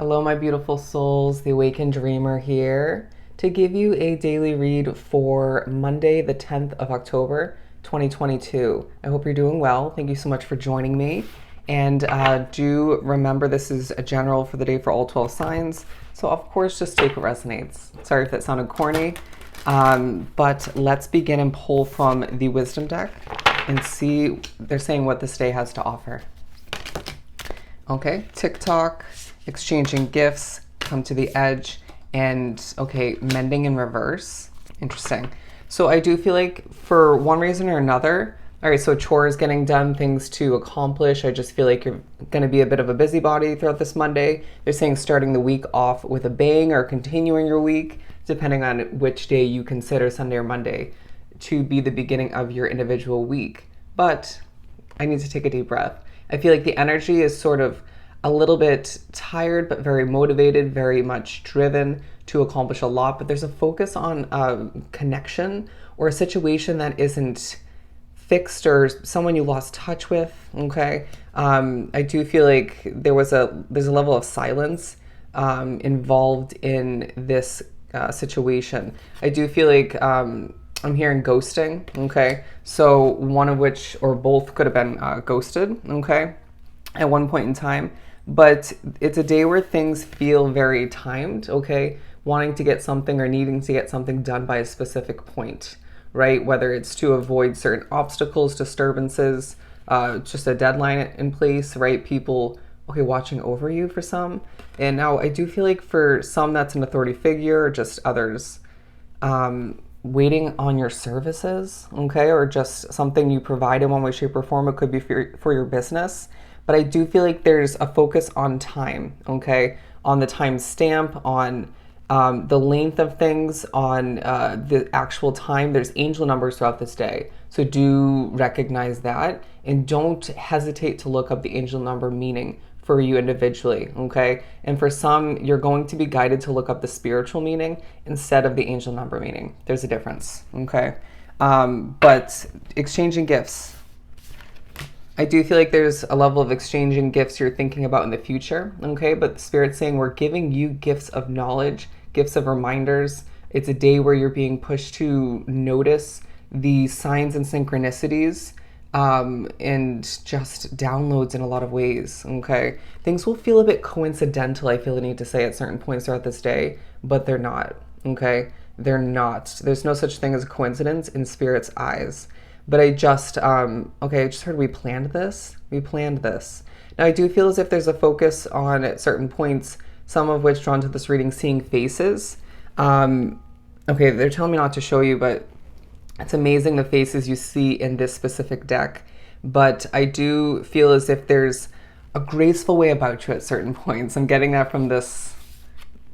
Hello, my beautiful souls. The Awakened Dreamer here to give you a daily read for Monday, the 10th of October, 2022. I hope you're doing well. Thank you so much for joining me. And do remember this is a general for the day for all 12 signs. So, of course, just take what resonates. Sorry if that sounded corny. But let's begin and pull from the Wisdom deck and see, they're saying what this day has to offer. Okay, TikTok, exchanging gifts, come to the edge, and okay, mending in reverse. Interesting. So I do feel like for one reason or another, all right, so chores getting done, things to accomplish. I just feel like you're going to be a bit of a busybody throughout this Monday. They're saying starting the week off with a bang or continuing your week, depending on which day you consider Sunday or Monday to be the beginning of your individual week. But I need to take a deep breath. I feel like the energy is sort of a little bit tired, but very motivated, very much driven to accomplish a lot. But there's a focus on connection or a situation that isn't fixed or someone you lost touch with. Okay, I do feel like there's a level of silence involved in this situation. I do feel like I'm hearing ghosting. Okay, so one of which or both could have been ghosted. Okay, at one point in time. But it's a day where things feel very timed, okay? Wanting to get something or needing to get something done by a specific point, right? Whether it's to avoid certain obstacles, disturbances, just a deadline in place, right? People, okay, watching over you for some. And now I do feel like for some that's an authority figure, or just others, waiting on your services, okay? Or just something you provide in one way, shape, or form. It could be for your business. But I do feel like there's a focus on time, okay? On the time stamp, on the length of things, on the actual time. There's angel numbers throughout this day. So do recognize that and don't hesitate to look up the angel number meaning for you individually, okay? And for some, you're going to be guided to look up the spiritual meaning instead of the angel number meaning. There's a difference, okay? But exchanging gifts. I do feel like there's a level of exchanging gifts you're thinking about in the future, okay? But the Spirit's saying we're giving you gifts of knowledge, gifts of reminders. It's a day where you're being pushed to notice the signs and synchronicities and just downloads in a lot of ways, okay? Things will feel a bit coincidental, I feel I need to say at certain points throughout this day, but they're not, okay? They're not. There's no such thing as a coincidence in Spirit's eyes. But I just, okay, I just heard we planned this. We planned this. Now, I do feel as if there's a focus on, at certain points, some of which drawn to this reading, seeing faces. Okay, they're telling me not to show you, but it's amazing the faces you see in this specific deck. But I do feel as if there's a graceful way about you at certain points. I'm getting that from this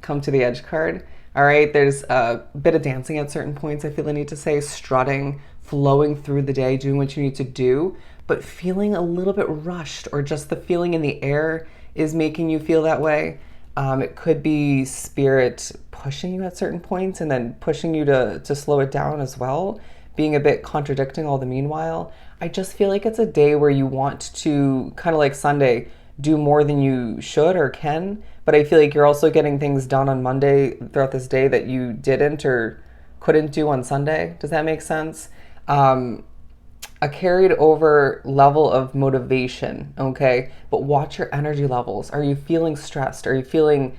Come to the Edge card. All right, there's a bit of dancing at certain points, I feel I need to say, strutting, flowing through the day, doing what you need to do, but feeling a little bit rushed, or just the feeling in the air is making you feel that way. It could be Spirit pushing you at certain points and then pushing you to slow it down as well, being a bit contradicting all the meanwhile. I just feel like it's a day where you want to, kind of like Sunday, do more than you should or can, but I feel like you're also getting things done on Monday throughout this day that you didn't or couldn't do on Sunday. Does that make sense? A carried over level of motivation, okay? But watch your energy levels. Are you feeling stressed? Are you feeling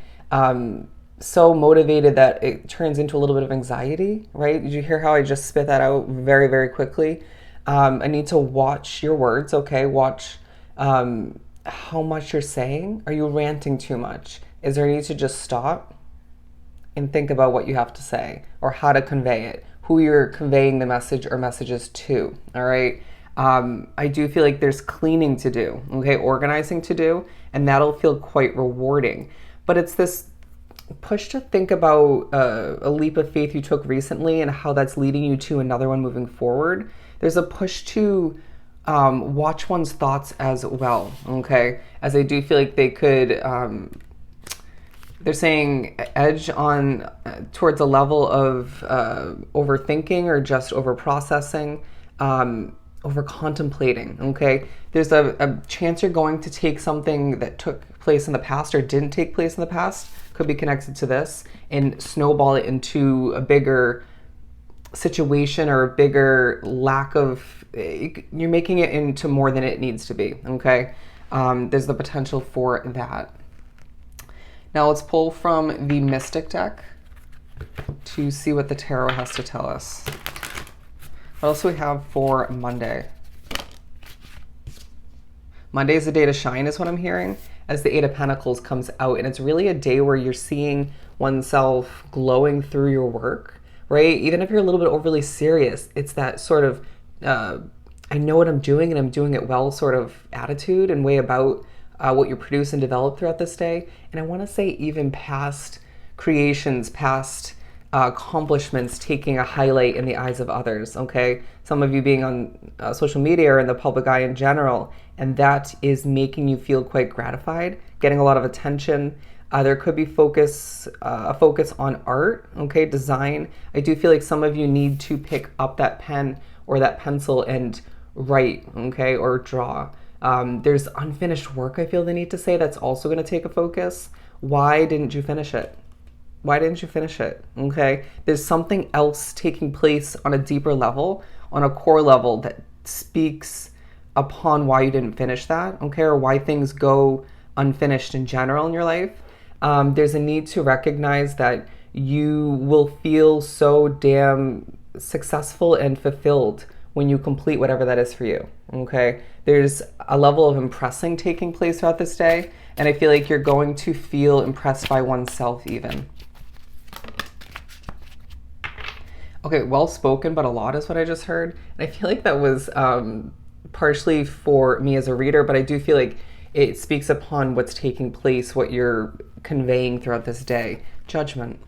so motivated that it turns into a little bit of anxiety, right? Did you hear how I just spit that out very, very quickly? I need to watch your words, okay? Watch how much you're saying. Are you ranting too much? Is there a need to just stop and think about what you have to say or how to convey it? Who you're conveying the message or messages to, all right? I do feel like there's cleaning to do, okay? Organizing to do, and that'll feel quite rewarding. But it's this push to think about a leap of faith you took recently and how that's leading you to another one moving forward. There's a push to watch one's thoughts as well, okay? As I do feel like they could... they're saying edge on towards a level of overthinking or just over processing, over contemplating, okay? There's a chance you're going to take something that took place in the past or didn't take place in the past could be connected to this, and snowball it into a bigger situation or a bigger lack of, you're making it into more than it needs to be, okay? There's the potential for that. Now let's pull from the Mystic deck to see what the tarot has to tell us. What else do we have for Monday? Monday is a day to shine is what I'm hearing, as the Eight of Pentacles comes out, and it's really a day where you're seeing oneself glowing through your work, right? Even if you're a little bit overly serious, it's that sort of, I know what I'm doing and I'm doing it well sort of attitude and way about what you produce and develop throughout this day. And I want to say even past creations, past accomplishments taking a highlight in the eyes of others, okay? Some of you being on social media or in the public eye in general, and that is making you feel quite gratified, getting a lot of attention. There could be a focus on art, okay, design. I do feel like some of you need to pick up that pen or that pencil and write, okay, or draw. There's unfinished work I feel the need to say that's also going to take a focus. Why didn't you finish it? Why didn't you finish it? Okay, there's something else taking place on a deeper level, on a core level that speaks upon why you didn't finish that, okay, or why things go unfinished in general in your life. There's a need to recognize that you will feel so damn successful and fulfilled when you complete whatever that is for you, okay? There's a level of impressing taking place throughout this day, and I feel like you're going to feel impressed by oneself even. Okay, well spoken, but a lot is what I just heard. And I feel like that was partially for me as a reader, but I do feel like it speaks upon what's taking place, what you're conveying throughout this day. Judgment.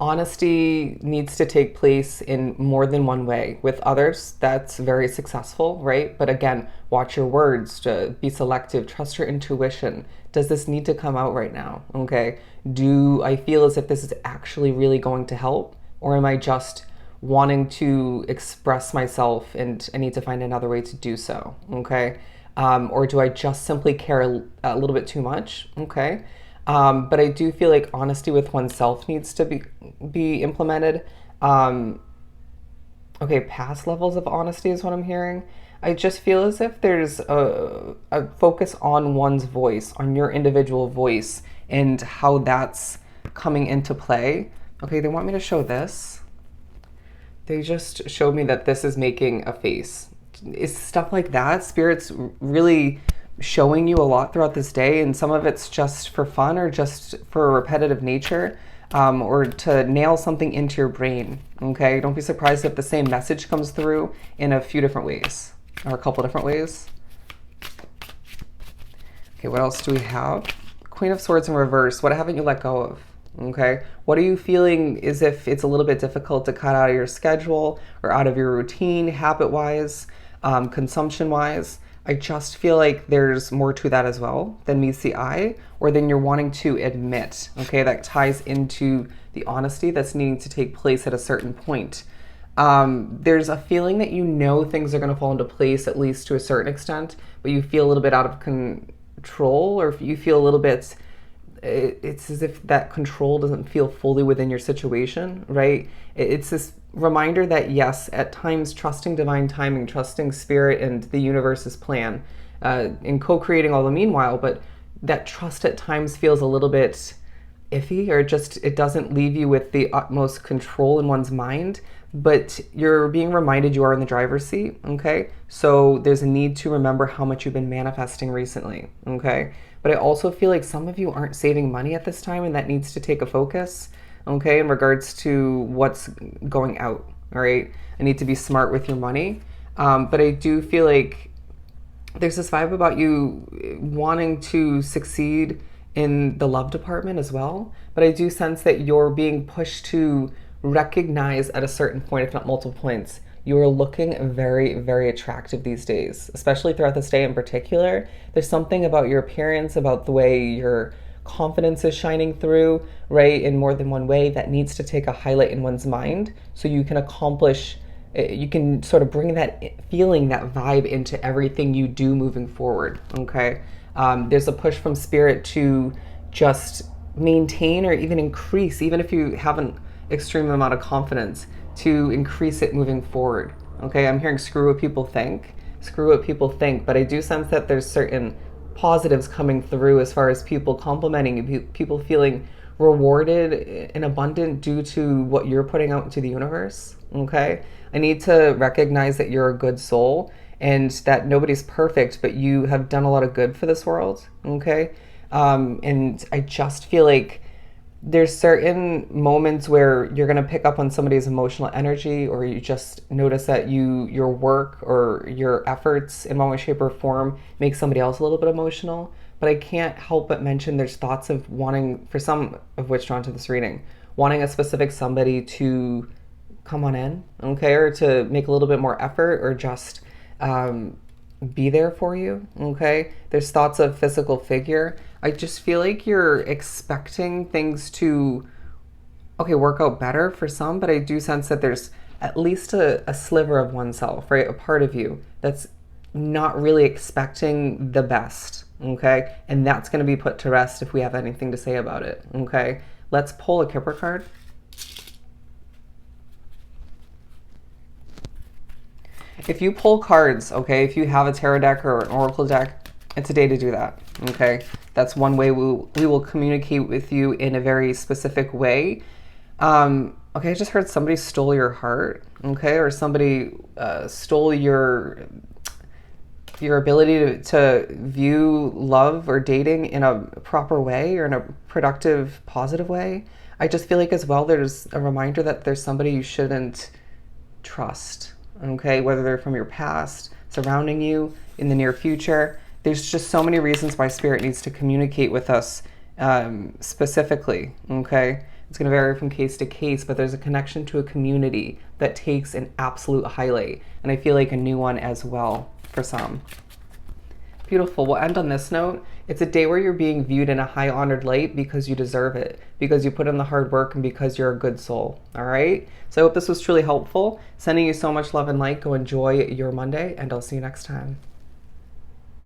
Honesty needs to take place in more than one way. With others, that's very successful, right? But again, watch your words, to be selective, trust your intuition. Does this need to come out right now? Okay. Do I feel as if this is actually really going to help? Or am I just wanting to express myself and I need to find another way to do so? Okay. Or do I just simply care a little bit too much? Okay. But I do feel like honesty with oneself needs to be implemented. Okay, past levels of honesty is what I'm hearing. I just feel as if there's a focus on one's voice, on your individual voice, and how that's coming into play. Okay, they want me to show this. They just showed me that this is making a face. It's stuff like that. Spirit's really showing you a lot throughout this day, and some of it's just for fun or just for a repetitive nature, or to nail something into your brain. Okay, don't be surprised if the same message comes through in a few different ways, or a couple different ways. Okay, what else do we have? Queen of Swords in reverse. What haven't you let go of? Okay, what are you feeling as if it's a little bit difficult to cut out of your schedule or out of your routine, habit-wise, consumption-wise? I just feel like there's more to that as well than meets the eye, or than you're wanting to admit, okay? That ties into the honesty that's needing to take place at a certain point. There's a feeling that you know things are going to fall into place, at least to a certain extent, but you feel a little bit out of control, or if you feel a little bit, it's as if that control doesn't feel fully within your situation, right? It's this reminder that yes, at times trusting divine timing, trusting spirit and the universe's plan, in co-creating all the meanwhile, but that trust at times feels a little bit iffy, or just it doesn't leave you with the utmost control in one's mind, but you're being reminded you are in the driver's seat, okay? So there's a need to remember how much you've been manifesting recently, okay? But I also feel like some of you aren't saving money at this time, and that needs to take a focus, okay, in regards to what's going out, all right? I need to be smart with your money. But I do feel like there's this vibe about you wanting to succeed in the love department as well. But I do sense that you're being pushed to recognize at a certain point, if not multiple points, you are looking very, very attractive these days, especially throughout this day in particular. There's something about your appearance, about the way your confidence is shining through, right, in more than one way, that needs to take a highlight in one's mind so you can accomplish, you can sort of bring that feeling, that vibe into everything you do moving forward, okay? There's a push from spirit to just maintain or even increase, even if you have an extreme amount of confidence, to increase it moving forward. Okay, I'm hearing screw what people think, screw what people think, but I do sense that there's certain positives coming through as far as people complimenting you, people feeling rewarded and abundant due to what you're putting out into the universe. Okay, I need to recognize that you're a good soul and that nobody's perfect, but you have done a lot of good for this world. Okay, and I just feel like there's certain moments where you're going to pick up on somebody's emotional energy, or you just notice that your work or your efforts in one way, shape, or form make somebody else a little bit emotional. But I can't help but mention there's thoughts of wanting, for some of which drawn to this reading, wanting a specific somebody to come on in, okay, or to make a little bit more effort, or just be there for you, okay? There's thoughts of physical figure. I just feel like you're expecting things to, okay, work out better for some, but I do sense that there's at least a sliver of oneself, right? A part of you that's not really expecting the best, okay? And that's going to be put to rest if we have anything to say about it, okay? Let's pull a Kipper card. If you pull cards, okay, if you have a tarot deck or an oracle deck, it's a day to do that, okay? That's one way we will communicate with you in a very specific way. Okay, I just heard somebody stole your heart, okay? Or somebody stole your ability to view love or dating in a proper way or in a productive, positive way. I just feel like as well there's a reminder that there's somebody you shouldn't trust, okay? Whether they're from your past, surrounding you, in the near future. There's just so many reasons why Spirit needs to communicate with us specifically, okay? It's going to vary from case to case, but there's a connection to a community that takes an absolute highlight, and I feel like a new one as well for some. Beautiful. We'll end on this note. It's a day where you're being viewed in a high honored light because you deserve it, because you put in the hard work, and because you're a good soul. All right? So I hope this was truly helpful. Sending you so much love and light. Go enjoy your Monday, and I'll see you next time.